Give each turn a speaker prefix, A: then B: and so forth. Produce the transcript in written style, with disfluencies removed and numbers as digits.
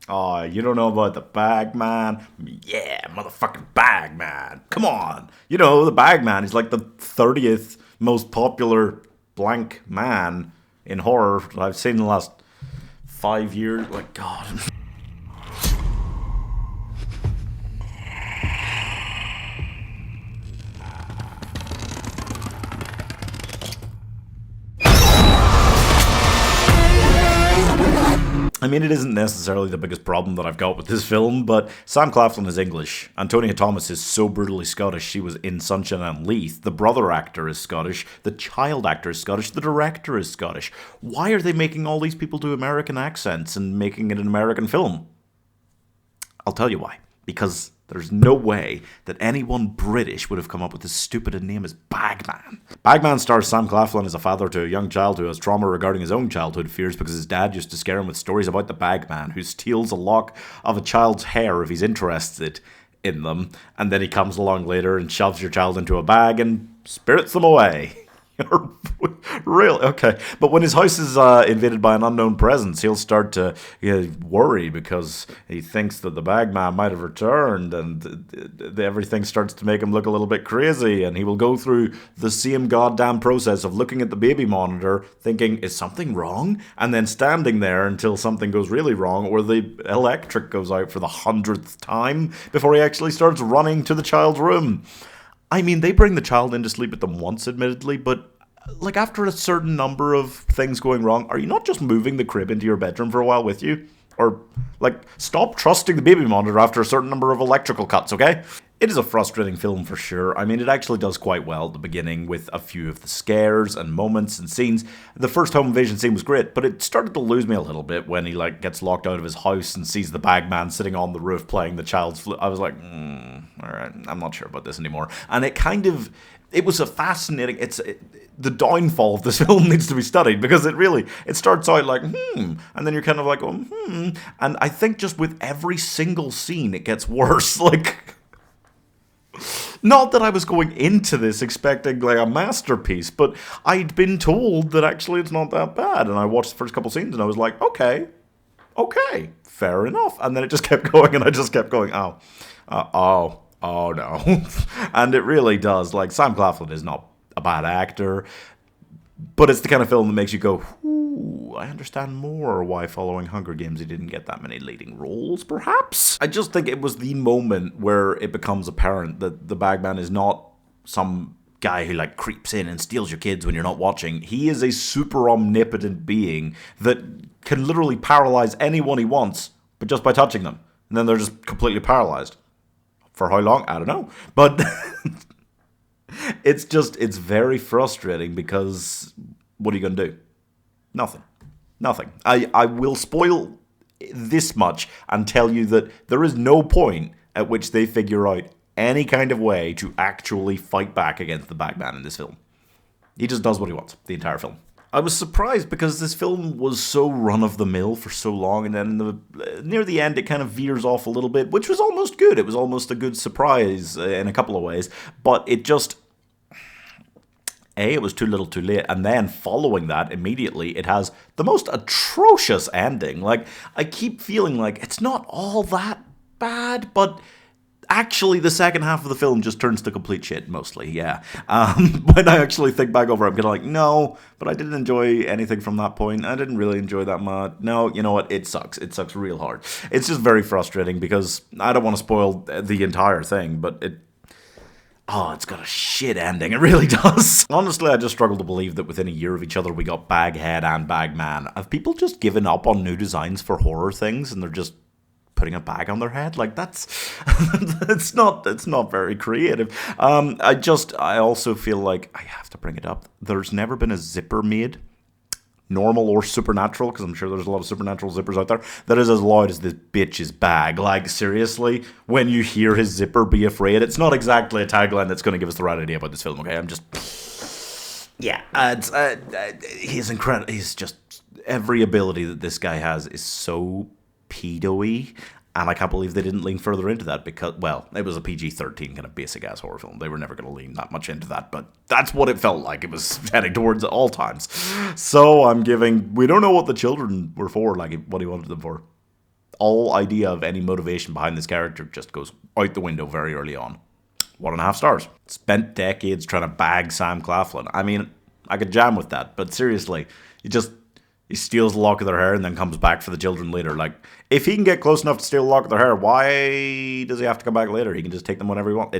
A: Oh, you don't know about the Bagman? Yeah, motherfucking Bagman. Come on. You know, the Bagman is like the 30th most popular blank man in horror I've seen in the last 5 years. Like, God. I mean, it isn't necessarily the biggest problem that I've got with this film, but Sam Claflin is English. Antonia Thomas is so brutally Scottish. She was in Sunshine and Leith. The brother actor is Scottish. The child actor is Scottish. The director is Scottish. Why are they making all these people do American accents and making it an American film? I'll tell you why. Because there's no way that anyone British would have come up with as stupid a name as Bagman. Bagman stars Sam Claflin as a father to a young child who has trauma regarding his own childhood fears because his dad used to scare him with stories about the Bagman, who steals a lock of a child's hair if he's interested in them, and then he comes along later and shoves your child into a bag and spirits them away. Really? Okay. But when his house is invaded by an unknown presence, he'll start to worry because he thinks that the Bagman might have returned, and everything starts to make him look a little bit crazy, and he will go through the same goddamn process of looking at the baby monitor, thinking, is something wrong? And then standing there until something goes really wrong, or the electric goes out for the 100th time before he actually starts running to the child's room. I mean, they bring the child in to sleep with them once, admittedly, but like after a certain number of things going wrong, are you not just moving the crib into your bedroom for a while with you? Or, like, stop trusting the baby monitor after a certain number of electrical cuts, okay? It is a frustrating film for sure. I mean, it actually does quite well at the beginning with a few of the scares and moments and scenes. The first home invasion scene was great, but it started to lose me a little bit when he, like, gets locked out of his house and sees the Bagman sitting on the roof playing the child's flute. I was like, alright, I'm not sure about this anymore. And it was a fascinating, the downfall of this film needs to be studied because it starts out like, and then you're kind of like, and I think just with every single scene it gets worse, like, not that I was going into this expecting like a masterpiece, but I'd been told that actually it's not that bad, and I watched the first couple scenes and I was like, okay, fair enough, and then it just kept going and I just kept going, oh no. And it really does. Like, Sam Claflin is not a bad actor, but it's the kind of film that makes you go, ooh, I understand more why following Hunger Games he didn't get that many leading roles, perhaps? I just think it was the moment where it becomes apparent that the Bagman is not some guy who, like, creeps in and steals your kids when you're not watching. He is a super omnipotent being that can literally paralyze anyone he wants, but just by touching them. And then they're just completely paralyzed. For how long? I don't know. But it's very frustrating because what are you going to do? Nothing. I will spoil this much and tell you that there is no point at which they figure out any kind of way to actually fight back against the Bagman in this film. He just does what he wants the entire film. I was surprised because this film was so run-of-the-mill for so long, and then near the end it kind of veers off a little bit, which was almost good. It was almost a good surprise in a couple of ways, but it just... it was too little too late, and then following that, immediately, it has the most atrocious ending. Like, I keep feeling like it's not all that bad, but... actually, the second half of the film just turns to complete shit, mostly, yeah. When I actually think back over it, I'm kind of like, no, but I didn't enjoy anything from that point. I didn't really enjoy that much. No, you know what? It sucks. It sucks real hard. It's just very frustrating because I don't want to spoil the entire thing, but it's got a shit ending. It really does. Honestly, I just struggle to believe that within a year of each other, we got Baghead and Bagman. Have people just given up on new designs for horror things and they're just putting a bag on their head? Like, that's it's not very creative. I also feel like I have to bring it up. There's never been a zipper made, normal or supernatural, because I'm sure there's a lot of supernatural zippers out there, that is as loud as this bitch's bag. Like, seriously, when you hear his zipper, be afraid. It's not exactly a tagline that's going to give us the right idea about this film, okay? I'm just... yeah, he's incredible. He's just... every ability that this guy has is so pedo-y, and I can't believe they didn't lean further into that because, well, it was a PG-13 kind of basic-ass horror film. They were never going to lean that much into that, but that's what it felt like. It was heading towards at all times. So we don't know what the children were for, like what he wanted them for. all idea of any motivation behind this character just goes out the window very early on. 1.5 stars. Spent decades trying to bag Sam Claflin. I mean, I could jam with that, but seriously, he steals a lock of their hair and then comes back for the children later. Like, if he can get close enough to steal a lock of their hair, why does he have to come back later? He can just take them whenever he wants.